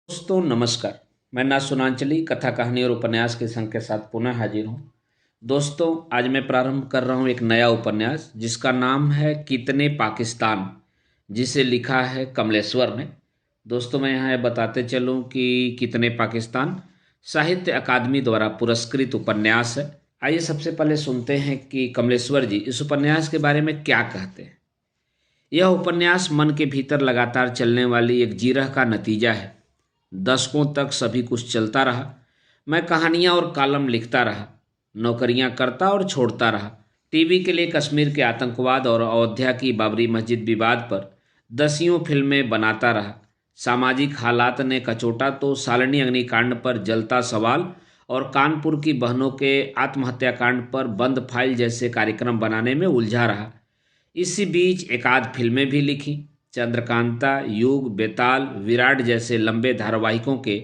दोस्तों नमस्कार। मैं ना सुनांचली कथा कहानी और उपन्यास के संग के साथ पुनः हाजिर हूँ। दोस्तों आज मैं प्रारंभ कर रहा हूँ एक नया उपन्यास जिसका नाम है कितने पाकिस्तान, जिसे लिखा है कमलेश्वर ने। दोस्तों मैं यहाँ ये बताते चलूँ कि कितने पाकिस्तान साहित्य अकादमी द्वारा पुरस्कृत उपन्यास है। आइए सबसे पहले सुनते हैं कि कमलेश्वर जी इस उपन्यास के बारे में क्या कहते हैं। यह उपन्यास मन के भीतर लगातार चलने वाली एक जिरह का नतीजा है। दशकों तक सभी कुछ चलता रहा। मैं कहानियां और कॉलम लिखता रहा, नौकरियां करता और छोड़ता रहा। टीवी के लिए कश्मीर के आतंकवाद और अयोध्या की बाबरी मस्जिद विवाद पर दसियों फिल्में बनाता रहा। सामाजिक हालात ने कचोटा तो शालिनी अग्निकांड पर जलता सवाल और कानपुर की बहनों के आत्महत्याकांड पर बंद फाइल जैसे कार्यक्रम बनाने में उलझा रहा। इसी बीच एकाध फिल्में भी लिखी। चंद्रकांता, युग, बेताल, विराट जैसे लंबे धारावाहिकों के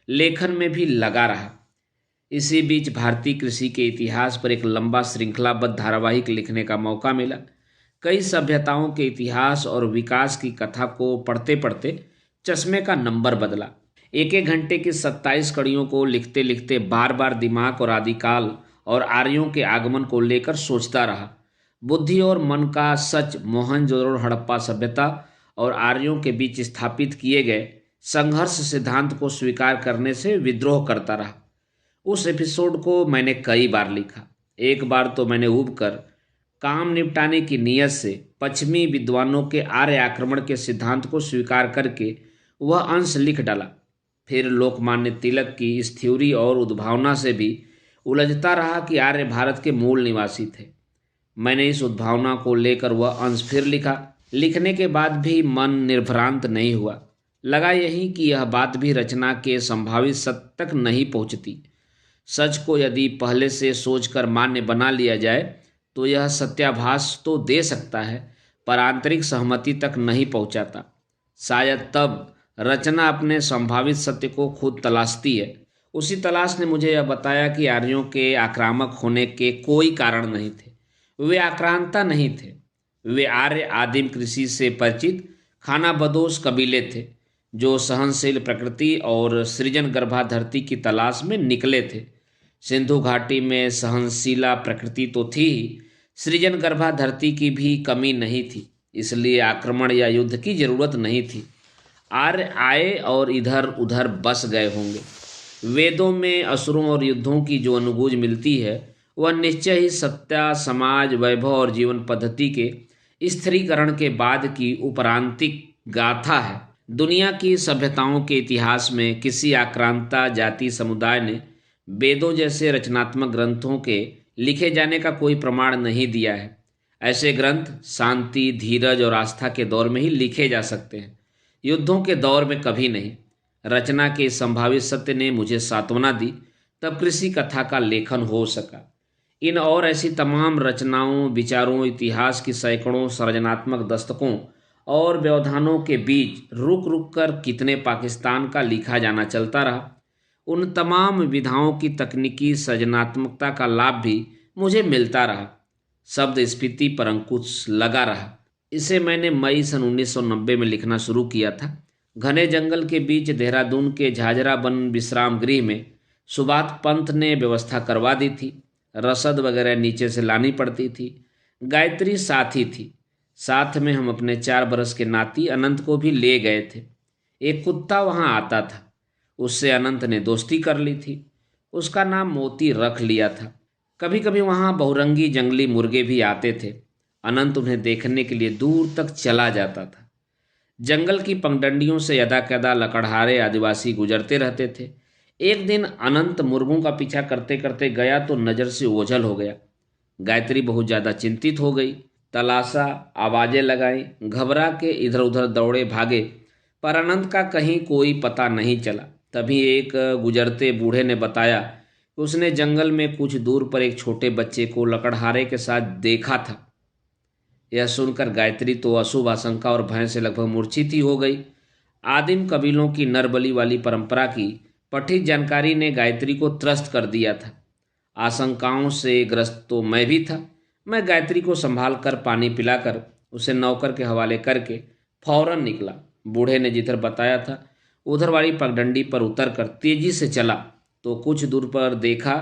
लेखन में भी लगा रहा। इसी बीच भारतीय कृषि के इतिहास पर एक लंबा श्रृंखलाबद्ध धारावाहिक लिखने का मौका मिला। कई सभ्यताओं के इतिहास और विकास की कथा को पढ़ते पढ़ते चश्मे का नंबर बदला। एक एक घंटे की 27 कड़ियों को लिखते लिखते बार बार दिमाग और आदिकाल और आर्यों के आगमन को लेकर सोचता रहा। बुद्धि और मन का सच मोहनजोदड़ो हड़प्पा सभ्यता और आर्यों के बीच स्थापित किए गए संघर्ष सिद्धांत को स्वीकार करने से विद्रोह करता रहा। उस एपिसोड को मैंने कई बार लिखा। एक बार तो मैंने ऊब कर काम निपटाने की नीयत से पश्चिमी विद्वानों के आर्य आक्रमण के सिद्धांत को स्वीकार करके वह अंश लिख डाला। फिर लोकमान्य तिलक की इस थ्योरी और उद्भावना से भी उलझता रहा कि आर्य भारत के मूल निवासी थे। मैंने इस उद्भावना को लेकर वह अंश फिर लिखा। लिखने के बाद भी मन निर्भ्रांत नहीं हुआ। लगा यही कि यह बात भी रचना के संभावित सत्य तक नहीं पहुंचती। सच को यदि पहले से सोचकर मान्य बना लिया जाए तो यह सत्याभास तो दे सकता है, पर आंतरिक सहमति तक नहीं पहुंचाता। शायद तब रचना अपने संभावित सत्य को खुद तलाशती है। उसी तलाश ने मुझे यह बताया कि आर्यों के आक्रामक होने के कोई कारण नहीं थे। वे आक्रांता नहीं थे। वे आर्य आदिम कृषि से परिचित खानाबदोश कबीले थे जो सहनशील प्रकृति और सृजन गर्भा धरती की तलाश में निकले थे। सिंधु घाटी में सहनशीला प्रकृति तो थी ही, सृजन गर्भा धरती की भी कमी नहीं थी, इसलिए आक्रमण या युद्ध की जरूरत नहीं थी। आर्य आए और इधर उधर बस गए होंगे। वेदों में असुरों और युद्धों की जो अनुगूंज मिलती है वह निश्चय ही सत्ता, समाज, वैभव और जीवन पद्धति के स्थिरीकरण के बाद की उपरांतिक गाथा है। दुनिया की सभ्यताओं के इतिहास में किसी आक्रांता जाति समुदाय ने वेदों जैसे रचनात्मक ग्रंथों के लिखे जाने का कोई प्रमाण नहीं दिया है। ऐसे ग्रंथ शांति, धीरज और आस्था के दौर में ही लिखे जा सकते हैं, युद्धों के दौर में कभी नहीं। रचना के संभावित सत्य ने मुझे सांत्वना दी, तब कृषि कथा का लेखन हो सका। इन और ऐसी तमाम रचनाओं, विचारों, इतिहास की सैकड़ों सृजनात्मक दस्तकों और व्यवधानों के बीच रुक रुक कर कितने पाकिस्तान का लिखा जाना चलता रहा। उन तमाम विधाओं की तकनीकी सृजनात्मकता का लाभ भी मुझे मिलता रहा। शब्द स्फीति पर अंकुश लगा रहा। इसे मैंने मई सन 1990 में लिखना शुरू किया था। घने जंगल के बीच देहरादून के झाझरा वन विश्राम गृह में सुबात पंत ने व्यवस्था करवा दी थी। रसद वगैरह नीचे से लानी पड़ती थी। गायत्री साथी थी। साथ में हम अपने 4 बरस के नाती अनंत को भी ले गए थे। एक कुत्ता वहाँ आता था, उससे अनंत ने दोस्ती कर ली थी। उसका नाम मोती रख लिया था। कभी कभी वहाँ बहुरंगी जंगली मुर्गे भी आते थे। अनंत उन्हें देखने के लिए दूर तक चला जाता था। जंगल की पगडंडियों से यदा कदा लकड़हारे आदिवासी गुजरते रहते थे। एक दिन अनंत मुर्गों का पीछा करते करते गया तो नज़र से ओझल हो गया। गायत्री बहुत ज़्यादा चिंतित हो गई। तलाशा, आवाज़ें लगाई, घबरा के इधर उधर दौड़े भागे, पर अनंत का कहीं कोई पता नहीं चला। तभी एक गुजरते बूढ़े ने बताया कि उसने जंगल में कुछ दूर पर एक छोटे बच्चे को लकड़हारे के साथ देखा था। यह सुनकर गायत्री तो अशुभ आशंका और भय से लगभग मूर्छित ही हो गई। आदिम कबीलों की नरबली वाली परंपरा की पठित जानकारी ने गायत्री को त्रस्त कर दिया था। आशंकाओं से ग्रस्त तो मैं भी था। मैं गायत्री को संभाल कर पानी पिलाकर उसे नौकर के हवाले करके फौरन निकला। बूढ़े ने जिधर बताया था उधर वाली पगडंडी पर उतरकर तेजी से चला तो कुछ दूर पर देखा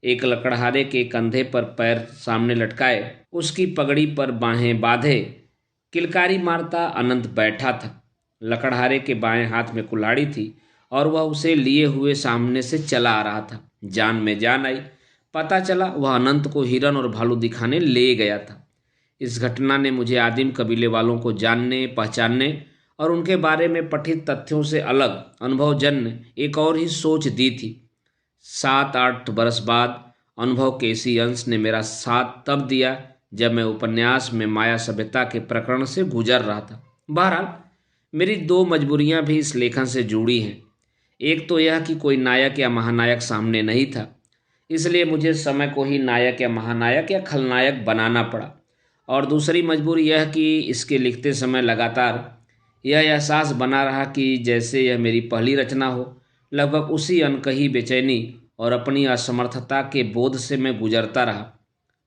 एक लकड़हारे के कंधे पर पैर सामने लटकाए, उसकी पगड़ी पर बाहें बांधे किलकारी मारता अनंत बैठा था। लकड़हारे के बाएं हाथ में कुल्हाड़ी थी और वह उसे लिए हुए सामने से चला आ रहा था। जान में जान आई। पता चला वह अनंत को हिरन और भालू दिखाने ले गया था। इस घटना ने मुझे आदिम कबीले वालों को जानने, पहचानने और उनके बारे में पठित तथ्यों से अलग अनुभवजन्य एक और ही सोच दी थी। 7-8 बरस बाद अनुभव के इसी अंश ने मेरा साथ तब दिया जब मैं उपन्यास में माया सभ्यता के प्रकरण से गुजर रहा था। बहरहाल मेरी 2 मजबूरियां भी इस लेखन से जुड़ी हैं। एक तो यह कि कोई नायक या महानायक सामने नहीं था, इसलिए मुझे समय को ही नायक या महानायक या खलनायक बनाना पड़ा। और दूसरी मजबूरी यह कि इसके लिखते समय लगातार यह एहसास बना रहा कि जैसे यह मेरी पहली रचना हो। लगभग उसी अनकही बेचैनी और अपनी असमर्थता के बोध से मैं गुजरता रहा।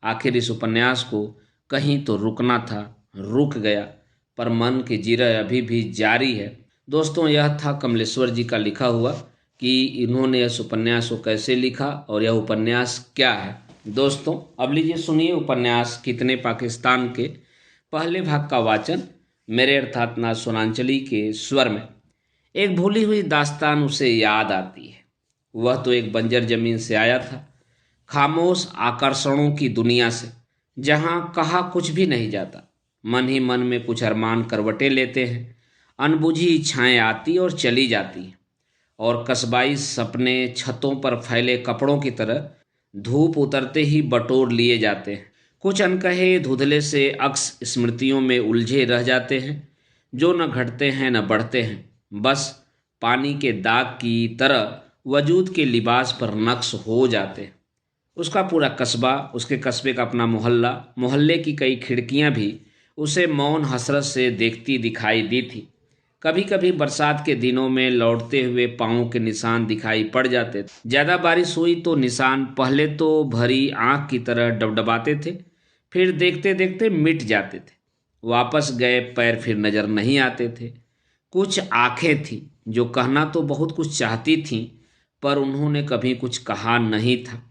आखिर इस उपन्यास को कहीं तो रुकना था, रुक गया, पर मन की जिरह अभी भी जारी है। दोस्तों, यह था कमलेश्वर जी का लिखा हुआ कि इन्होंने इस उपन्यास को कैसे लिखा और यह उपन्यास क्या है। दोस्तों, अब लीजिए सुनिए उपन्यास कितने पाकिस्तान के पहले भाग का वाचन मेरे अर्थात नाथ सोनांचली के स्वर में। एक भूली हुई दास्तान उसे याद आती है। वह तो एक बंजर जमीन से आया था, खामोश आकर्षणों की दुनिया से, जहां कहा कुछ भी नहीं जाता। मन ही मन में कुछ अरमान करवटें लेते हैं, अनबुझी इच्छाएं आती और चली जाती हैं, और कस्बाई सपने छतों पर फैले कपड़ों की तरह धूप उतरते ही बटोर लिए जाते हैं। कुछ अनकहे धुंधले से अक्स स्मृतियों में उलझे रह जाते हैं, जो न घटते हैं न बढ़ते हैं, बस पानी के दाग की तरह वजूद के लिबास पर नक्श हो जाते हैं। उसका पूरा कस्बा, उसके कस्बे का अपना मोहल्ला, मोहल्ले की कई खिड़कियां भी उसे मौन हसरत से देखती दिखाई दी थी। कभी कभी बरसात के दिनों में लौटते हुए पाँवों के निशान दिखाई पड़ जाते थे। ज़्यादा बारिश हुई तो निशान पहले तो भरी आँख की तरह डबडबाते थे, फिर देखते देखते मिट जाते थे। वापस गए पैर फिर नज़र नहीं आते थे। कुछ आंखें थीं जो कहना तो बहुत कुछ चाहती थीं, पर उन्होंने कभी कुछ कहा नहीं था।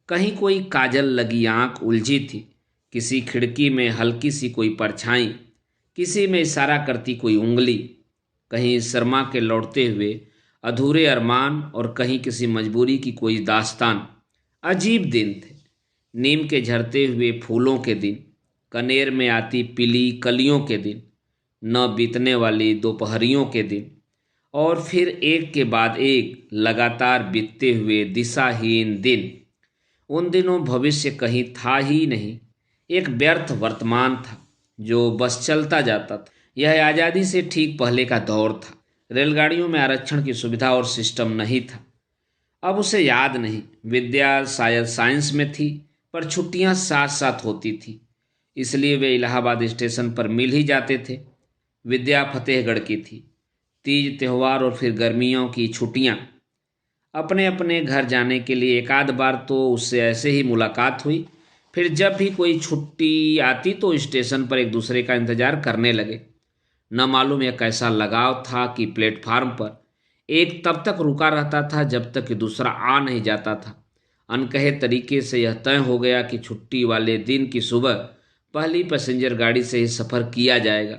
कहीं कोई काजल लगी आँख उलझी थी, किसी खिड़की में हल्की सी कोई परछाई, किसी में इशारा करती कोई उंगली, कहीं शर्मा के लौटते हुए अधूरे अरमान और कहीं किसी मजबूरी की कोई दास्तान। अजीब दिन थे। नीम के झरते हुए फूलों के दिन, कनेर में आती पीली कलियों के दिन, न बीतने वाली दोपहरियों के दिन, और फिर एक के बाद एक लगातार बीतते हुए दिशाहीन दिन। उन दिनों भविष्य कहीं था ही नहीं, एक व्यर्थ वर्तमान था जो बस चलता जाता था। यह आज़ादी से ठीक पहले का दौर था। रेलगाड़ियों में आरक्षण की सुविधा और सिस्टम नहीं था। अब उसे याद नहीं। विद्या शायद साइंस में थी, पर छुट्टियां साथ साथ होती थी, इसलिए वे इलाहाबाद स्टेशन पर मिल ही जाते थे। विद्या फतेहगढ़ की थी। तीज त्यौहार और फिर गर्मियों की छुट्टियां। अपने अपने घर जाने के लिए एक आध बार तो उससे ऐसे ही मुलाकात हुई। फिर जब भी कोई छुट्टी आती तो स्टेशन पर एक दूसरे का इंतजार करने लगे। न मालूम यह कैसा लगाव था कि प्लेटफार्म पर एक तब तक रुका रहता था जब तक कि दूसरा आ नहीं जाता था। अनकहे तरीके से यह तय हो गया कि छुट्टी वाले दिन की सुबह पहली पैसेंजर गाड़ी से ही सफ़र किया जाएगा।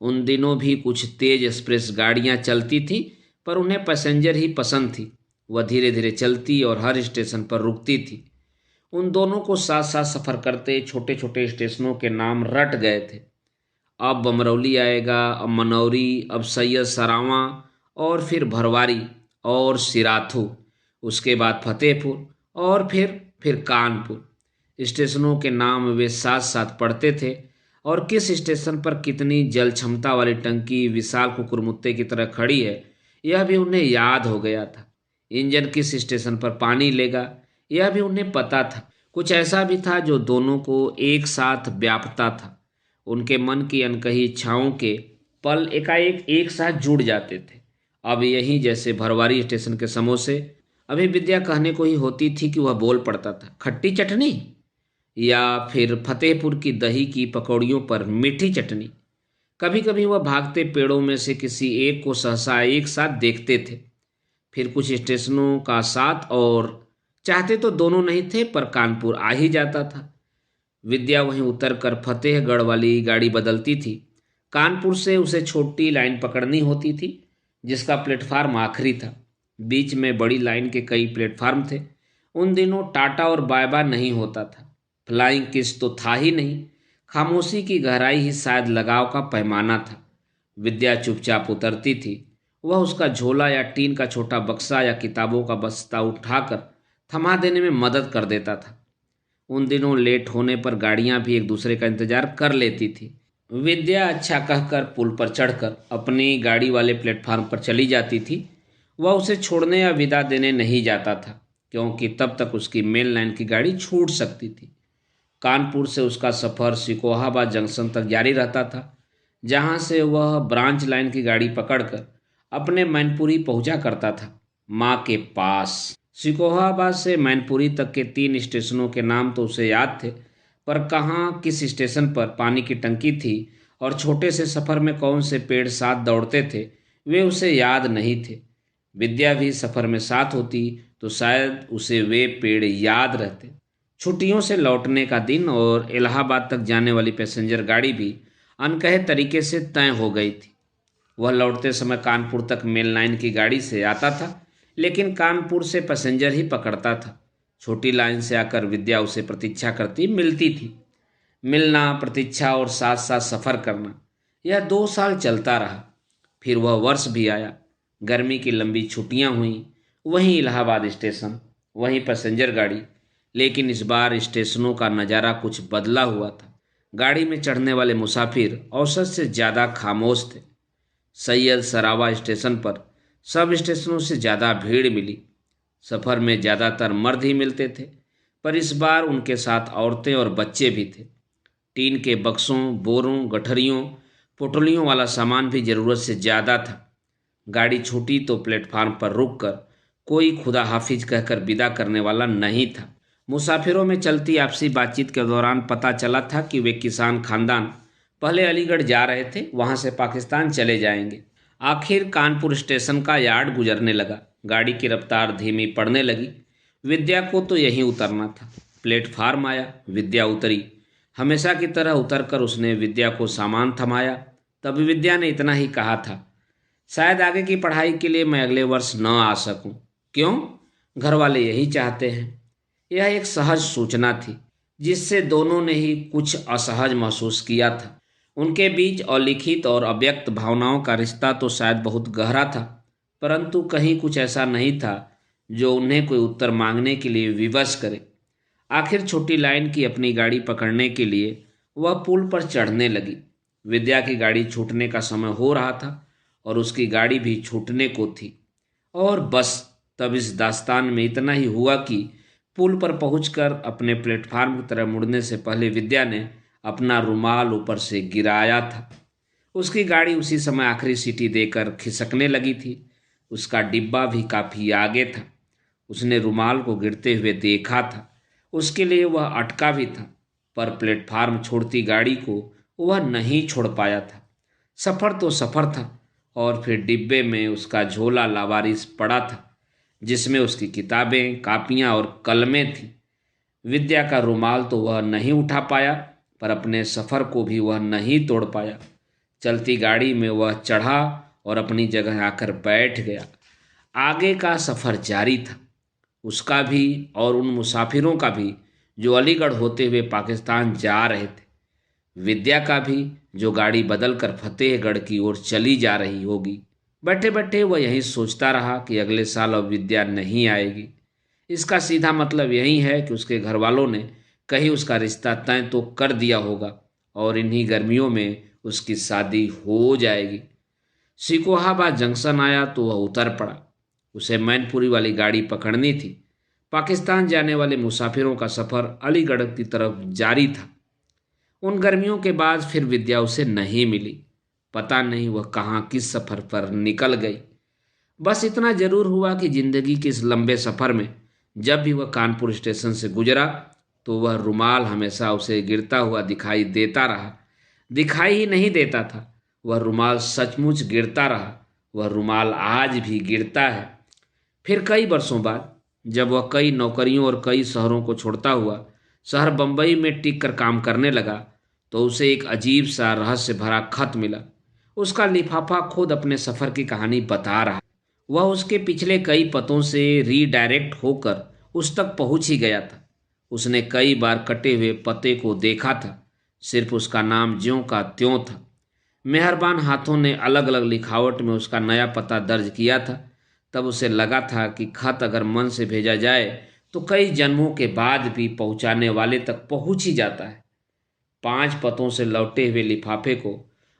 उन दिनों भी कुछ तेज एक्सप्रेस गाड़ियां चलती थीं, पर उन्हें पैसेंजर ही पसंद थी। वह धीरे धीरे चलती और हर स्टेशन पर रुकती थी। उन दोनों को साथ साथ सफ़र करते छोटे छोटे स्टेशनों के नाम रट गए थे। अब बमरौली आएगा, अब मनौरी, अब सैयद सरावां, और फिर भरवारी और सिराथू, उसके बाद फतेहपुर, और फिर कानपुर। स्टेशनों के नाम वे साथ साथ पढ़ते थे, और किस स्टेशन पर कितनी जल क्षमता वाली टंकी विशाल कुकुरमुत्ते की तरह खड़ी है यह भी उन्हें याद हो गया था। इंजन किस स्टेशन पर पानी लेगा यह भी उन्हें पता था। कुछ ऐसा भी था जो दोनों को एक साथ व्यापता था। उनके मन की अनकही इच्छाओं के पल एकाएक एक साथ जुड़ जाते थे। अब यही जैसे भरवारी स्टेशन के समोसे, अभी विद्या कहने को ही होती थी कि वह बोल पड़ता था, खट्टी चटनी, या फिर फतेहपुर की दही की पकौड़ियों पर मीठी चटनी। कभी कभी वह भागते पेड़ों में से किसी एक को सहसा एक साथ देखते थे। फिर कुछ स्टेशनों का साथ और चाहते तो दोनों नहीं थे, पर कानपुर आ ही जाता था। विद्या वहीं उतरकर फतेहगढ़ वाली गाड़ी बदलती थी। कानपुर से उसे छोटी लाइन पकड़नी होती थी, जिसका प्लेटफार्म आखिरी था। बीच में बड़ी लाइन के कई प्लेटफार्म थे। उन दिनों टाटा और बाय बाय नहीं होता था। फ्लाइंग किस तो था ही नहीं। खामोशी की गहराई ही शायद लगाव का पैमाना था। विद्या चुपचाप उतरती थी। वह उसका झोला या टीन का छोटा बक्सा या किताबों का बस्ता उठाकर थमा देने में मदद कर देता था। उन दिनों लेट होने पर गाड़ियां भी एक दूसरे का इंतजार कर लेती थी। विद्या अच्छा कहकर पुल पर चढ़कर अपनी गाड़ी वाले प्लेटफार्म पर चली जाती थी। वह उसे छोड़ने या विदा देने नहीं जाता था, क्योंकि तब तक उसकी मेन लाइन की गाड़ी छूट सकती थी। कानपुर से उसका सफ़र सिकोहाबाद जंक्शन तक जारी रहता था, जहां से वह ब्रांच लाइन की गाड़ी पकड़कर अपने मैनपुरी पहुंचा करता था, माँ के पास। सिकोहाबाद से मैनपुरी तक के 3 स्टेशनों के नाम तो उसे याद थे, पर कहाँ किस स्टेशन पर पानी की टंकी थी और छोटे से सफ़र में कौन से पेड़ साथ दौड़ते थे, वे उसे याद नहीं थे। विद्या भी सफ़र में साथ होती तो शायद उसे वे पेड़ याद रहते। छुट्टियों से लौटने का दिन और इलाहाबाद तक जाने वाली पैसेंजर गाड़ी भी अनकहे तरीके से तय हो गई थी। वह लौटते समय कानपुर तक मेन लाइन की गाड़ी से आता था, लेकिन कानपुर से पैसेंजर ही पकड़ता था। छोटी लाइन से आकर विद्या उसे प्रतीक्षा करती मिलती थी। मिलना, प्रतीक्षा और साथ साथ सफ़र करना, यह 2 साल चलता रहा। फिर वह वर्ष भी आया। गर्मी की लंबी छुट्टियां हुईं। वहीं इलाहाबाद स्टेशन, वहीं पैसेंजर गाड़ी। लेकिन इस बार स्टेशनों का नज़ारा कुछ बदला हुआ था। गाड़ी में चढ़ने वाले मुसाफिर औसत से ज़्यादा खामोश थे। सैयद सरावा स्टेशन पर सब स्टेशनों से ज़्यादा भीड़ मिली। सफ़र में ज़्यादातर मर्द ही मिलते थे, पर इस बार उनके साथ औरतें और बच्चे भी थे। टीन के बक्सों, बोरों, गठरियों, पोटलियों वाला सामान भी ज़रूरत से ज़्यादा था। गाड़ी छूटी तो प्लेटफार्म पर रुककर कोई खुदा हाफिज कहकर विदा करने वाला नहीं था। मुसाफिरों में चलती आपसी बातचीत के दौरान पता चला था कि वे किसान खानदान पहले अलीगढ़ जा रहे थे, वहां से पाकिस्तान चले जाएंगे। आखिर कानपुर स्टेशन का यार्ड गुजरने लगा। गाड़ी की रफ्तार धीमी पड़ने लगी। विद्या को तो यहीं उतरना था। प्लेटफार्म आया, विद्या उतरी। हमेशा की तरह उतरकर उसने विद्या को सामान थमाया। तब विद्या ने इतना ही कहा था, शायद आगे की पढ़ाई के लिए मैं अगले वर्ष न आ सकूं। क्यों? घर वाले यही चाहते हैं। यह एक सहज सूचना थी, जिससे दोनों ने ही कुछ असहज महसूस किया था। उनके बीच अलिखित और अव्यक्त भावनाओं का रिश्ता तो शायद बहुत गहरा था, परंतु कहीं कुछ ऐसा नहीं था जो उन्हें कोई उत्तर मांगने के लिए विवश करे। आखिर छोटी लाइन की अपनी गाड़ी पकड़ने के लिए वह पुल पर चढ़ने लगी। विद्या की गाड़ी छूटने का समय हो रहा था और उसकी गाड़ी भी छूटने को थी। और बस तब इस दास्तान में इतना ही हुआ कि पुल पर पहुंचकर अपने प्लेटफार्म की तरफ मुड़ने से पहले विद्या ने अपना रुमाल ऊपर से गिराया था। उसकी गाड़ी उसी समय आखिरी सीटी देकर खिसकने लगी थी। उसका डिब्बा भी काफ़ी आगे था। उसने रुमाल को गिरते हुए देखा था। उसके लिए वह अटका भी था, पर प्लेटफार्म छोड़ती गाड़ी को वह नहीं छोड़ पाया था। सफ़र तो सफ़र था, और फिर डिब्बे में उसका झोला लावारिस पड़ा था, जिसमें उसकी किताबें, कापियां और कलमें थीं। विद्या का रुमाल तो वह नहीं उठा पाया, पर अपने सफ़र को भी वह नहीं तोड़ पाया। चलती गाड़ी में वह चढ़ा और अपनी जगह आकर बैठ गया। आगे का सफ़र जारी था, उसका भी और उन मुसाफिरों का भी जो अलीगढ़ होते हुए पाकिस्तान जा रहे थे। विद्या का भी, जो गाड़ी बदल कर फतेहगढ़ की ओर चली जा रही होगी। बैठे बैठे वह यही सोचता रहा कि अगले साल अब विद्या नहीं आएगी। इसका सीधा मतलब यही है कि उसके घर वालों ने कहीं उसका रिश्ता तय तो कर दिया होगा और इन्हीं गर्मियों में उसकी शादी हो जाएगी। सिकोहाबाद जंक्शन आया तो वह उतर पड़ा। उसे मैनपुरी वाली गाड़ी पकड़नी थी। पाकिस्तान जाने वाले मुसाफिरों का सफ़र अलीगढ़ की तरफ जारी था। उन गर्मियों के बाद फिर विद्या उसे नहीं मिली। पता नहीं वह कहाँ किस सफ़र पर निकल गई। बस इतना ज़रूर हुआ कि ज़िंदगी के इस लंबे सफ़र में जब भी वह कानपुर स्टेशन से गुजरा तो वह रुमाल हमेशा उसे गिरता हुआ दिखाई देता रहा। दिखाई ही नहीं देता था, वह रुमाल सचमुच गिरता रहा, वह रुमाल आज भी गिरता है। फिर कई वर्षों बाद जब वह कई नौकरियों और कई शहरों को छोड़ता हुआ शहर बंबई में टिक कर काम करने लगा, तो उसे एक अजीब सा रहस्य भरा खत मिला। उसका लिफाफा खुद अपने सफ़र की कहानी बता रहा। वह उसके पिछले कई पतों से रीडायरेक्ट होकर उस तक पहुंच ही गया था। उसने कई बार कटे हुए पते को देखा था, सिर्फ उसका नाम ज्यों का त्यों था। मेहरबान हाथों ने अलग अलग लिखावट में उसका नया पता दर्ज किया था। तब उसे लगा था कि खत अगर मन से भेजा जाए तो कई जन्मों के बाद भी पहुंचाने वाले तक पहुंच ही जाता है। 5 पतों से लौटे हुए लिफाफे को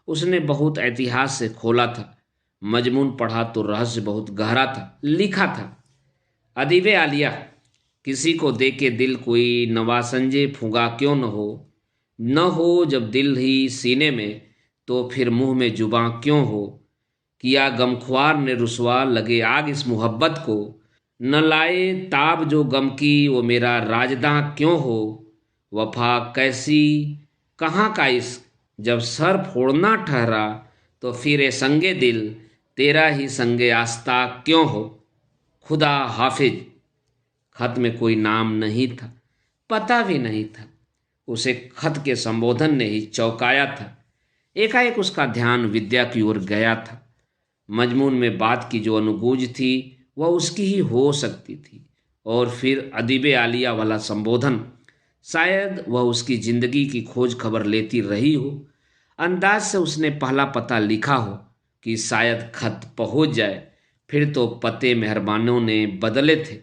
उसने बहुत एहतियात से खोला था। मजमून पढ़ा तो रहस्य बहुत गहरा था। लिखा था, अदीबे आलिया, किसी को दे के दिल कोई नवासंजे फूंगा क्यों न हो जब दिल ही सीने में, तो फिर मुंह में जुबां क्यों हो। किया गमख्वार ने रुसवा लगे आग इस मोहब्बत को, न लाए ताब जो गम की वो मेरा राजदां क्यों हो। वफा कैसी कहाँ का इश्क जब सर फोड़ना ठहरा, तो फिर ए संगे दिल तेरा ही संगे आस्था क्यों हो। खुदा हाफिज। खत में कोई नाम नहीं था, पता भी नहीं था। उसे खत के संबोधन ने ही चौंकाया था। एकाएक उसका ध्यान विद्या की ओर गया था। मजमून में बात की जो अनुगूंज थी वह उसकी ही हो सकती थी। और फिर अदीबे आलिया वाला संबोधन, शायद वह उसकी जिंदगी की खोज खबर लेती रही हो। अंदाज से उसने पहला पता लिखा हो कि शायद खत पहुंच जाए। फिर तो पते मेहरबानों ने बदले थे।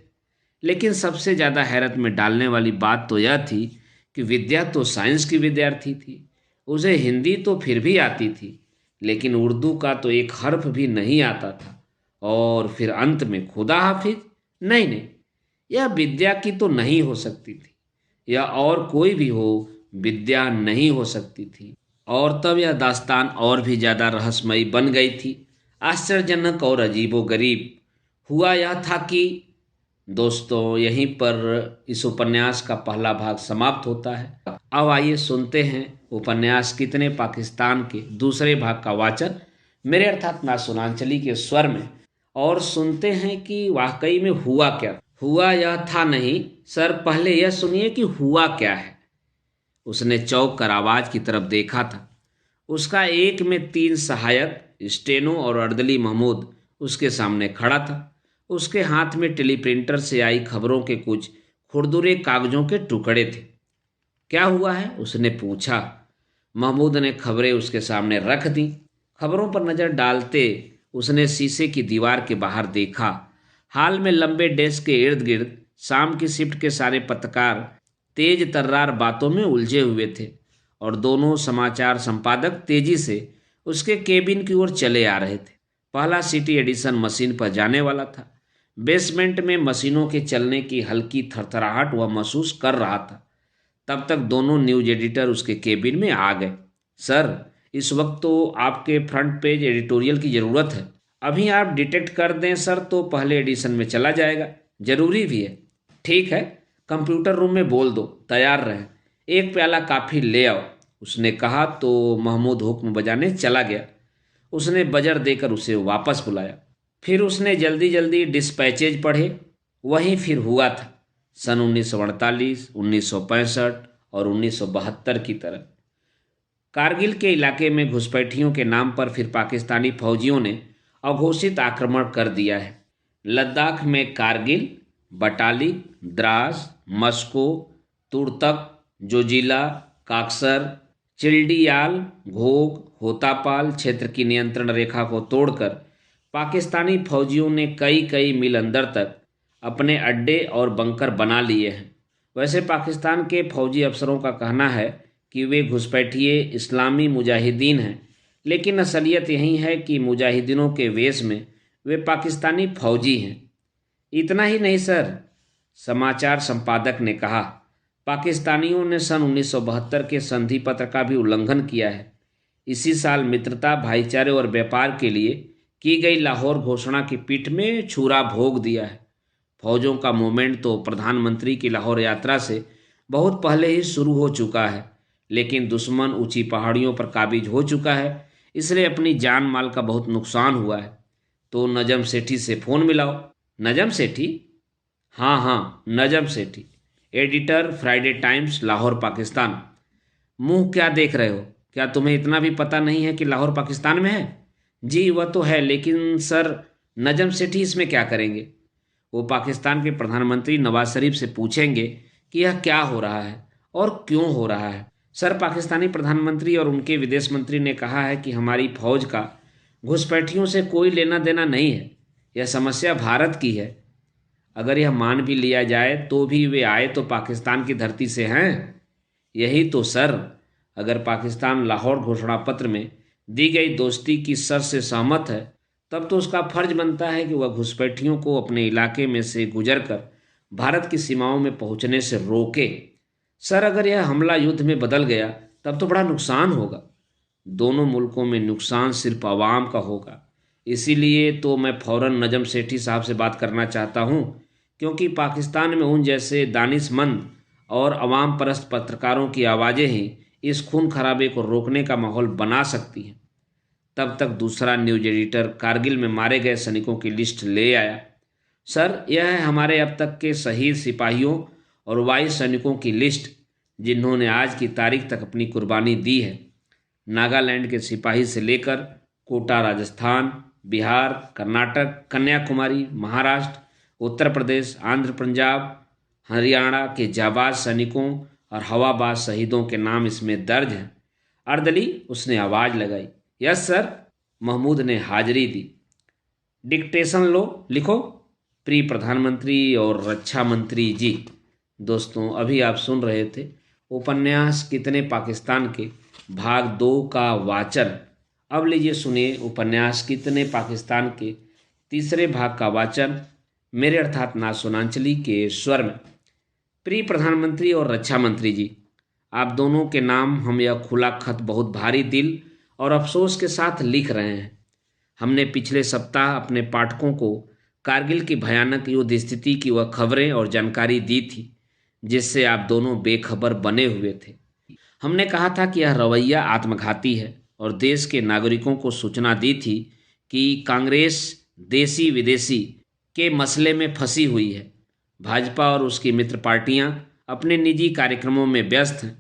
लेकिन सबसे ज़्यादा हैरत में डालने वाली बात तो यह थी कि विद्या तो साइंस की विद्यार्थी थी। उसे हिंदी तो फिर भी आती थी, लेकिन उर्दू का तो एक हर्फ भी नहीं आता था। और फिर अंत में खुदा हाफिज, नहीं नहीं, यह विद्या की तो नहीं हो सकती थी। या और कोई भी हो, विद्या नहीं हो सकती थी। और तब यह दास्तान और भी ज़्यादा रहस्यमयी बन गई थी। आश्चर्यजनक और अजीबोगरीब हुआ यह था कि दोस्तों, यहीं पर इस उपन्यास का पहला भाग समाप्त होता है। अब आइए सुनते हैं उपन्यास कितने पाकिस्तान के दूसरे भाग का वाचन मेरे अर्थात ना सुनांचली के स्वर में, और सुनते हैं कि वाकई में हुआ क्या। हुआ यह था नहीं सर, पहले यह सुनिए कि हुआ क्या है। उसने चौंक कर आवाज की तरफ देखा था। उसका 1 में 3 सहायक स्टेनो और अर्दली महमूद उसके सामने खड़ा था। उसके हाथ में टेलीप्रिंटर से आई खबरों के कुछ खुरदुरे कागजों के टुकड़े थे। क्या हुआ है, उसने पूछा। महमूद ने खबरें उसके सामने रख दी। खबरों पर नजर डालते उसने शीशे की दीवार के बाहर देखा। हाल में लंबे डेस्क के इर्द गिर्द शाम की शिफ्ट के सारे पत्रकार तेज तर्रार बातों में उलझे हुए थे, और दोनों समाचार संपादक तेजी से उसके केबिन की ओर चले आ रहे थे। पहला सिटी एडिशन मशीन पर जाने वाला था। बेसमेंट में मशीनों के चलने की हल्की थरथराहट वह महसूस कर रहा था। तब तक दोनों न्यूज एडिटर उसके केबिन में आ गए। सर, इस वक्त तो आपके फ्रंट पेज एडिटोरियल की ज़रूरत है। अभी आप डिटेक्ट कर दें सर तो पहले एडिशन में चला जाएगा। ज़रूरी भी है। ठीक है, कंप्यूटर रूम में बोल दो तैयार रहें। एक प्याला काफ़ी ले आओ, उसने कहा तो महमूद हुक्म बजाने चला गया। उसने बजर देकर उसे वापस बुलाया। फिर उसने जल्दी जल्दी डिस्पैचेज पढ़े। वही फिर हुआ था सन 1948, 1965 और 1972 की तरह। कारगिल के इलाके में घुसपैठियों के नाम पर फिर पाकिस्तानी फौजियों ने अघोषित आक्रमण कर दिया है। लद्दाख में कारगिल, बटाली, द्रास, मस्को, तुर्तक, जोजिला, काक्सर, चिल्डियाल, घोग, होतापाल क्षेत्र की नियंत्रण रेखा को तोड़कर पाकिस्तानी फौजियों ने कई कई मील अंदर तक अपने अड्डे और बंकर बना लिए हैं। वैसे पाकिस्तान के फौजी अफसरों का कहना है कि वे घुसपैठिए इस्लामी मुजाहिदीन हैं, लेकिन असलियत यही है कि मुजाहिदीनों के वेश में वे पाकिस्तानी फौजी हैं। इतना ही नहीं सर, समाचार संपादक ने कहा, पाकिस्तानियों ने सन 1972 के संधि पत्र का भी उल्लंघन किया है। इसी साल मित्रता, भाईचारे और व्यापार के लिए की गई लाहौर घोषणा की पीठ में छुरा भोग दिया है। फौजों का मूवमेंट तो प्रधानमंत्री की लाहौर यात्रा से बहुत पहले ही शुरू हो चुका है, लेकिन दुश्मन ऊंची पहाड़ियों पर काबिज हो चुका है। इसलिए अपनी जान माल का बहुत नुकसान हुआ है। तो नजम सेठी से फ़ोन मिलाओ। नजम सेठी? हाँ हाँ, Najam Sethi, editor, Friday Times, Lahore, Pakistan. मुंह क्या देख रहे हो? क्या तुम्हें इतना भी पता नहीं है कि लाहौर पाकिस्तान में है? जी वह तो है, लेकिन सर, नजम सेठी इसमें क्या करेंगे? वो पाकिस्तान के प्रधानमंत्री नवाज शरीफ से पूछेंगे कि यह क्या हो रहा है और क्यों हो रहा है। सर, पाकिस्तानी प्रधानमंत्री और उनके विदेश मंत्री ने कहा है कि हमारी फौज का घुसपैठियों से कोई लेना देना नहीं है, यह समस्या भारत की है। अगर यह मान भी लिया जाए तो भी वे आए तो पाकिस्तान की धरती से हैं। यही तो सर, अगर पाकिस्तान लाहौर घोषणा पत्र में दी गई दोस्ती की शर्त से सहमत है, तब तो उसका फर्ज बनता है कि वह घुसपैठियों को अपने इलाके में से गुजरकर भारत की सीमाओं में पहुंचने से रोके। सर, अगर यह हमला युद्ध में बदल गया तब तो बड़ा नुकसान होगा। दोनों मुल्कों में नुकसान सिर्फ आवाम का होगा। इसीलिए तो मैं फ़ौरन नजम सेठी साहब से बात करना चाहता हूँ, क्योंकि पाकिस्तान में उन जैसे दानिशमंद और अवाम परस्त पत्रकारों की आवाज़ें ही इस खून खराबे को रोकने का माहौल बना सकती हैं। तब तक दूसरा न्यूज एडिटर कारगिल में मारे गए सैनिकों की लिस्ट ले आया। सर, यह है हमारे अब तक के शहीद सिपाहियों और वायु सैनिकों की लिस्ट, जिन्होंने आज की तारीख तक अपनी कुर्बानी दी है। नागालैंड के सिपाही से लेकर कोटा राजस्थान, बिहार, कर्नाटक, कन्याकुमारी, महाराष्ट्र, उत्तर प्रदेश, आंध्र, पंजाब, हरियाणा के जाबाज सैनिकों और हवाबाज शहीदों के नाम इसमें दर्ज हैं। अर्दली, उसने आवाज़ लगाई। यस सर, महमूद ने हाजिरी दी। डिक्टेशन लो, लिखो। प्रिय प्रधानमंत्री और रक्षा मंत्री जी, दोस्तों अभी आप सुन रहे थे उपन्यास कितने पाकिस्तान के भाग 2 का वाचन। अब लीजिए सुनिए उपन्यास कितने पाकिस्तान के तीसरे भाग का वाचन मेरे अर्थात ना सुनांचली के स्वर में। प्रिय प्रधानमंत्री और रक्षा मंत्री जी, आप दोनों के नाम हम यह खुला खत बहुत भारी दिल और अफसोस के साथ लिख रहे हैं। हमने पिछले सप्ताह अपने पाठकों को कारगिल की भयानक युद्ध स्थिति की वह खबरें और जानकारी दी थी जिससे आप दोनों बेखबर बने हुए थे। हमने कहा था कि यह रवैया आत्मघाती है और देश के नागरिकों को सूचना दी थी कि कांग्रेस देसी विदेशी के मसले में फंसी हुई है। भाजपा और उसकी मित्र पार्टियां अपने निजी कार्यक्रमों में व्यस्त हैं।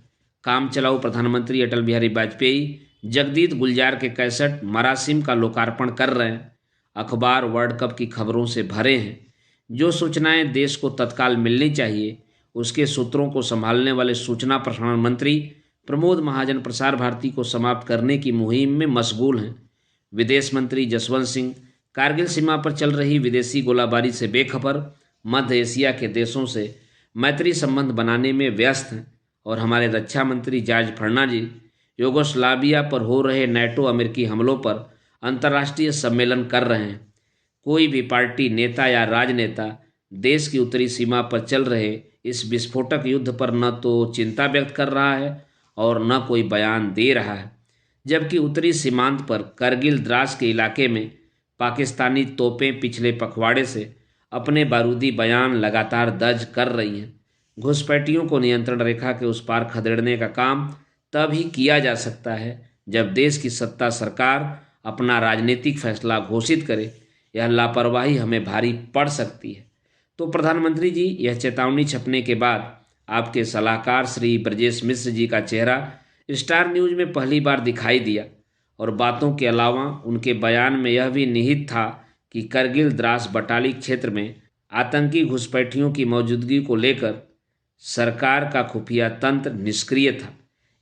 काम चलाऊ प्रधानमंत्री अटल बिहारी वाजपेयी जगदीप गुलजार के कैसेट मरासिम का लोकार्पण कर रहे हैं। अखबार वर्ल्ड कप की खबरों से भरे हैं। जो सूचनाएं देश को तत्काल मिलनी चाहिए उसके सूत्रों को संभालने वाले सूचना प्रसारण मंत्री प्रमोद महाजन प्रसार भारती को समाप्त करने की मुहिम में मशगूल हैं। विदेश मंत्री जसवंत सिंह कारगिल सीमा पर चल रही विदेशी गोलाबारी से बेखबर मध्य एशिया के देशों से मैत्री संबंध बनाने में व्यस्त हैं। और हमारे रक्षा मंत्री जॉर्ज फर्नांडीज यूगोस्लाविया पर हो रहे नाटो अमेरिकी हमलों पर अंतर्राष्ट्रीय सम्मेलन कर रहे हैं। कोई भी पार्टी नेता या राजनेता देश की उत्तरी सीमा पर चल रहे इस विस्फोटक युद्ध पर न तो चिंता व्यक्त कर रहा है और न कोई बयान दे रहा है, जबकि उत्तरी सीमांत पर करगिल द्रास के इलाके में पाकिस्तानी तोपें पिछले पखवाड़े से अपने बारूदी बयान लगातार दर्ज कर रही हैं। घुसपैठियों को नियंत्रण रेखा के उस पार खदेड़ने का काम तब ही किया जा सकता है जब देश की सत्ता सरकार अपना राजनीतिक फैसला घोषित करे। यह लापरवाही हमें भारी पड़ सकती है। तो प्रधानमंत्री जी, यह चेतावनी छपने के बाद आपके सलाहकार श्री ब्रजेश मिश्र जी का चेहरा स्टार न्यूज में पहली बार दिखाई दिया और बातों के अलावा उनके बयान में यह भी निहित था कि करगिल द्रास बटाली क्षेत्र में आतंकी घुसपैठियों की मौजूदगी को लेकर सरकार का खुफिया तंत्र निष्क्रिय था।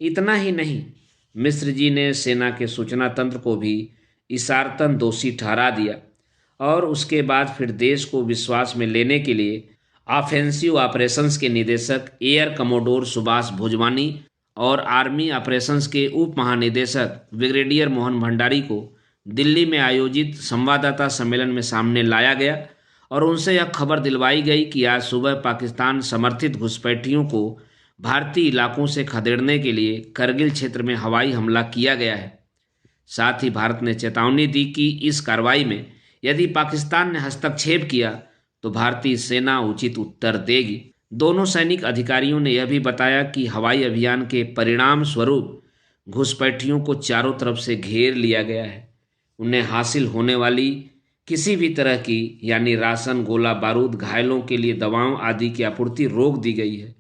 इतना ही नहीं, मिश्र जी ने सेना के सूचना तंत्र को भी इशारतन दोषी ठहरा दिया और उसके बाद फिर देश को विश्वास में लेने के लिए ऑफेंसिव ऑपरेशंस के निदेशक एयर कमोडोर सुभाष भोजवानी और आर्मी ऑपरेशंस के उप महानिदेशक ब्रिगेडियर मोहन भंडारी को दिल्ली में आयोजित संवाददाता सम्मेलन में सामने लाया गया और उनसे यह खबर दिलवाई गई कि आज सुबह पाकिस्तान समर्थित घुसपैठियों को भारतीय इलाकों से खदेड़ने के लिए करगिल क्षेत्र में हवाई हमला किया गया है। साथ ही भारत ने चेतावनी दी कि इस कार्रवाई में यदि पाकिस्तान ने हस्तक्षेप किया तो भारतीय सेना उचित उत्तर देगी। दोनों सैनिक अधिकारियों ने यह भी बताया कि हवाई अभियान के परिणाम स्वरूप घुसपैठियों को चारों तरफ से घेर लिया गया है। उन्हें हासिल होने वाली किसी भी तरह की यानी राशन, गोला बारूद, घायलों के लिए दवाओं आदि की आपूर्ति रोक दी गई है।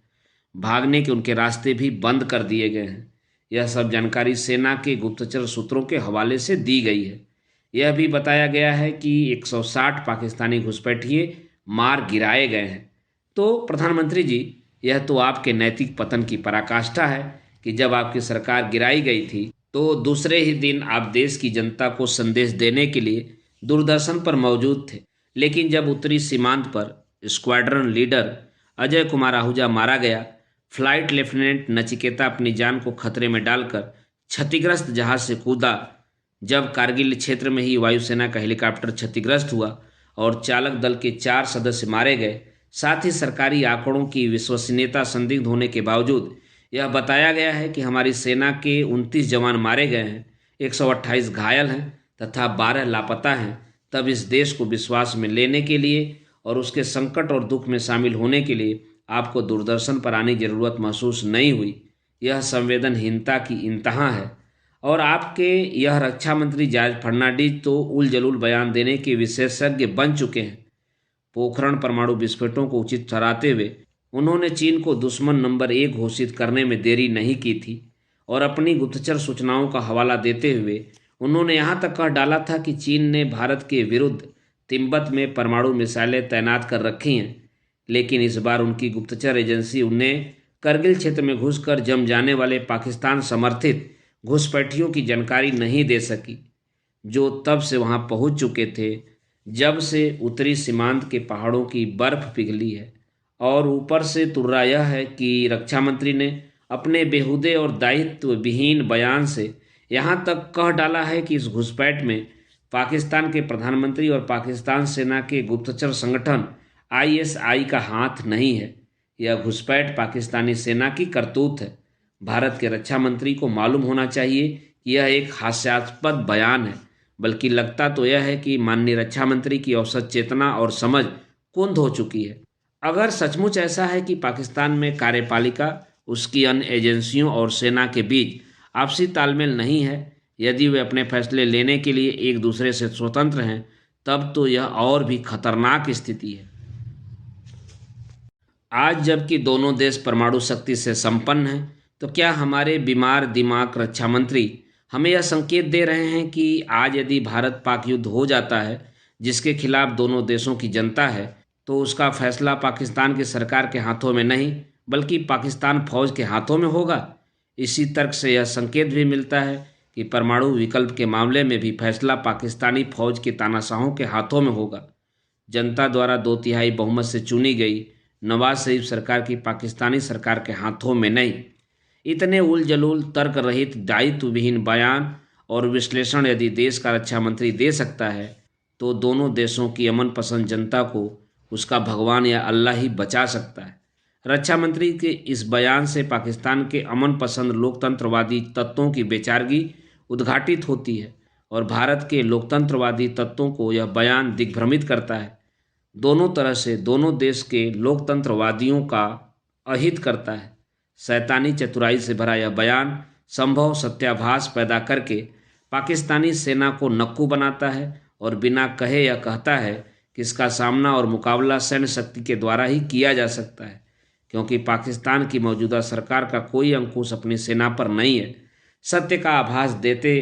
भागने के उनके रास्ते भी बंद कर दिए गए हैं। यह सब जानकारी सेना के गुप्तचर सूत्रों के हवाले से दी गई है। यह भी बताया गया है कि 160 पाकिस्तानी घुसपैठिए मार गिराए गए हैं। तो प्रधानमंत्री जी, यह तो आपके नैतिक पतन की पराकाष्ठा है कि जब आपकी सरकार गिराई गई थी तो दूसरे ही दिन आप देश की जनता को संदेश देने के लिए दूरदर्शन पर मौजूद थे। लेकिन जब उत्तरी सीमांत पर स्क्वाड्रन लीडर अजय कुमार आहूजा मारा गया, फ्लाइट लेफ्टिनेंट नचिकेता अपनी जान को खतरे में डालकर क्षतिग्रस्त जहाज से कूदा, जब कारगिल क्षेत्र में ही वायुसेना का हेलीकॉप्टर क्षतिग्रस्त हुआ और चालक दल के 4 सदस्य मारे गए, साथ ही सरकारी आंकड़ों की विश्वसनीयता संदिग्ध होने के बावजूद यह बताया गया है कि हमारी सेना के 29 जवान मारे गए हैं, 128 घायल हैं तथा 12 लापता हैं, तब इस देश को विश्वास में लेने के लिए और उसके संकट और दुख में शामिल होने के लिए आपको दूरदर्शन पर आने की जरूरत महसूस नहीं हुई। यह संवेदनहीनता की इंतहा है। और आपके यह रक्षा मंत्री जॉर्ज फर्नांडीज तो उल जलूल बयान देने के विशेषज्ञ बन चुके हैं। पोखरण परमाणु विस्फोटों को उचित ठहराते हुए उन्होंने चीन को दुश्मन नंबर 1 घोषित करने में देरी नहीं की थी और अपनी गुप्तचर सूचनाओं का हवाला देते हुए उन्होंने यहाँ तक कह डाला था कि चीन ने भारत के विरुद्ध तिब्बत में परमाणु मिसाइलें तैनात कर रखी हैं। लेकिन इस बार उनकी गुप्तचर एजेंसी उन्हें करगिल क्षेत्र में घुसकर जम जाने वाले पाकिस्तान समर्थित घुसपैठियों की जानकारी नहीं दे सकी, जो तब से वहां पहुंच चुके थे जब से उत्तरी सीमांत के पहाड़ों की बर्फ पिघली है। और ऊपर से तुर्रा यह है कि रक्षा मंत्री ने अपने बेहुदे और दायित्व विहीन बयान से यहाँ तक कह डाला है कि इस घुसपैठ में पाकिस्तान के प्रधानमंत्री और पाकिस्तान सेना के गुप्तचर संगठन आईएसआई का हाथ नहीं है। यह घुसपैठ पाकिस्तानी सेना की करतूत है। भारत के रक्षा मंत्री को मालूम होना चाहिए कि यह एक हास्यास्पद बयान है, बल्कि लगता तो यह है कि माननीय रक्षा मंत्री की औसत चेतना और समझ कुंद हो चुकी है। अगर सचमुच ऐसा है कि पाकिस्तान में कार्यपालिका, उसकी अन्य एजेंसियों और सेना के बीच आपसी तालमेल नहीं है, यदि वे अपने फैसले लेने के लिए एक दूसरे से स्वतंत्र हैं, तब तो यह और भी खतरनाक स्थिति है। आज जबकि दोनों देश परमाणु शक्ति से संपन्न हैं, तो क्या हमारे बीमार दिमाग रक्षा मंत्री हमें यह संकेत दे रहे हैं कि आज यदि भारत पाक युद्ध हो जाता है, जिसके खिलाफ दोनों देशों की जनता है, तो उसका फैसला पाकिस्तान की सरकार के हाथों में नहीं बल्कि पाकिस्तान फौज के हाथों में होगा। इसी तर्क से यह संकेत भी मिलता है कि परमाणु विकल्प के मामले में भी फैसला पाकिस्तानी फौज के तानाशाहों के हाथों में होगा। जनता द्वारा 2/3 बहुमत से चुनी गई नवाज शरीफ सरकार की पाकिस्तानी सरकार के हाथों में नहीं। इतने उल जलूल, तर्क रहित, दायित्व विहीन बयान और विश्लेषण यदि देश का रक्षा मंत्री दे सकता है, तो दोनों देशों की अमन पसंद जनता को उसका भगवान या अल्लाह ही बचा सकता है। रक्षा मंत्री के इस बयान से पाकिस्तान के अमन पसंद लोकतंत्रवादी तत्वों की बेचारगी उद्घाटित होती है और भारत के लोकतंत्रवादी तत्वों को यह बयान दिग्भ्रमित करता है। दोनों तरह से दोनों देश के लोकतंत्रवादियों का अहित करता है। शैतानी चतुराई से भरा यह बयान संभव सत्याभास पैदा करके पाकिस्तानी सेना को नक्कू बनाता है और बिना कहे यह कहता है कि इसका सामना और मुकाबला सैन्य शक्ति के द्वारा ही किया जा सकता है, क्योंकि पाकिस्तान की मौजूदा सरकार का कोई अंकुश अपनी सेना पर नहीं है। सत्य का आभास देते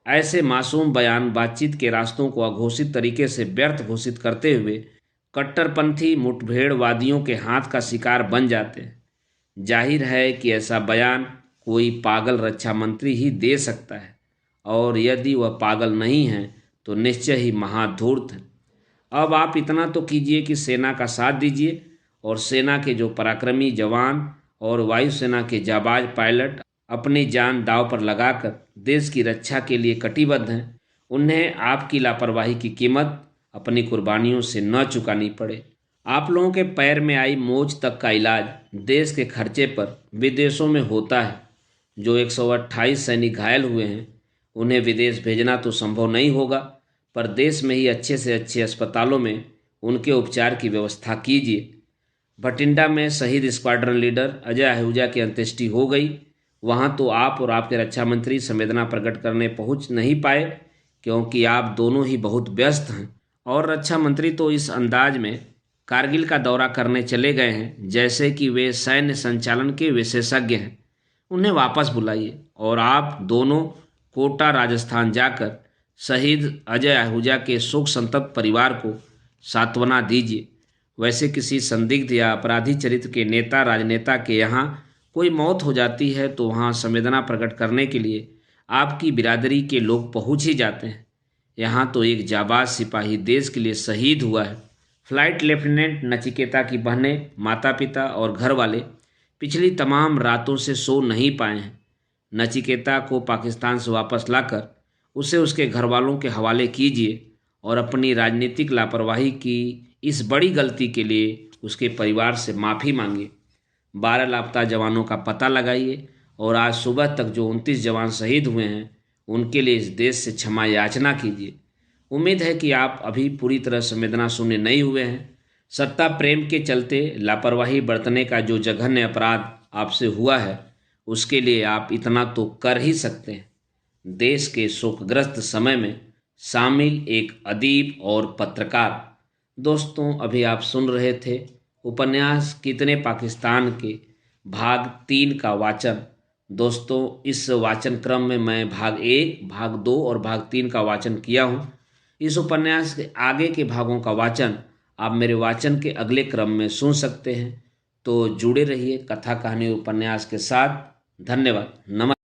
ऐसे मासूम बयान बातचीत के रास्तों को अघोषित तरीके से व्यर्थ घोषित करते हुए कट्टरपंथी मुठभेड़वादियों के हाथ का शिकार बन जाते हैं। जाहिर है कि ऐसा बयान कोई पागल रक्षा मंत्री ही दे सकता है, और यदि वह पागल नहीं है तो निश्चय ही महाधूर्त है। अब आप इतना तो कीजिए कि सेना का साथ दीजिए और सेना के जो पराक्रमी जवान और वायुसेना के जाबाज पायलट अपनी जान दांव पर लगाकर देश की रक्षा के लिए कटिबद्ध हैं, उन्हें आपकी लापरवाही की कीमत अपनी कुर्बानियों से न चुकानी पड़े। आप लोगों के पैर में आई मोच तक का इलाज देश के खर्चे पर विदेशों में होता है। जो 128 सैनिक घायल हुए हैं, उन्हें विदेश भेजना तो संभव नहीं होगा, पर देश में ही अच्छे से अच्छे अस्पतालों में उनके उपचार की व्यवस्था कीजिए। भटिंडा में शहीद स्क्वाड्रन लीडर अजय आहूजा की अंत्येष्टि हो गई। वहाँ तो आप और आपके रक्षा मंत्री संवेदना प्रकट करने पहुँच नहीं पाए, क्योंकि आप दोनों ही बहुत व्यस्त हैं। और रक्षा मंत्री तो इस अंदाज में कारगिल का दौरा करने चले गए हैं जैसे कि वे सैन्य संचालन के विशेषज्ञ हैं। उन्हें वापस बुलाइए और आप दोनों कोटा राजस्थान जाकर शहीद अजय आहूजा के शोक संतप्त परिवार को सांत्वना दीजिए। वैसे किसी संदिग्ध या अपराधी चरित्र के नेता राजनेता के यहाँ कोई मौत हो जाती है तो वहाँ संवेदना प्रकट करने के लिए आपकी बिरादरी के लोग पहुँच ही जाते हैं। यहाँ तो एक जाबाज सिपाही देश के लिए शहीद हुआ है। फ्लाइट लेफ्टिनेंट नचिकेता की बहनें, माता पिता और घर वाले पिछली तमाम रातों से सो नहीं पाए हैं। नचिकेता को पाकिस्तान से वापस लाकर उसे उसके घर वालों के हवाले कीजिए और अपनी राजनीतिक लापरवाही की इस बड़ी गलती के लिए उसके परिवार से माफ़ी मांगिए। 12 लापता जवानों का पता लगाइए और आज सुबह तक जो 29 जवान शहीद हुए हैं उनके लिए इस देश से क्षमा याचना कीजिए। उम्मीद है कि आप अभी पूरी तरह संवेदना शून्य नहीं हुए हैं। सत्ता प्रेम के चलते लापरवाही बरतने का जो जघन्य अपराध आपसे हुआ है उसके लिए आप इतना तो कर ही सकते हैं। देश के शोकग्रस्त समय में शामिल एक अदीब और पत्रकार। दोस्तों, अभी आप सुन रहे थे उपन्यास कितने पाकिस्तान के भाग 3 का वाचन। दोस्तों, इस वाचन क्रम में मैं भाग 1, भाग 2 और भाग 3 का वाचन किया हूँ। इस उपन्यास के आगे के भागों का वाचन आप मेरे वाचन के अगले क्रम में सुन सकते हैं। तो जुड़े रहिए कथा कहानी उपन्यास के साथ। धन्यवाद। नमस्कार।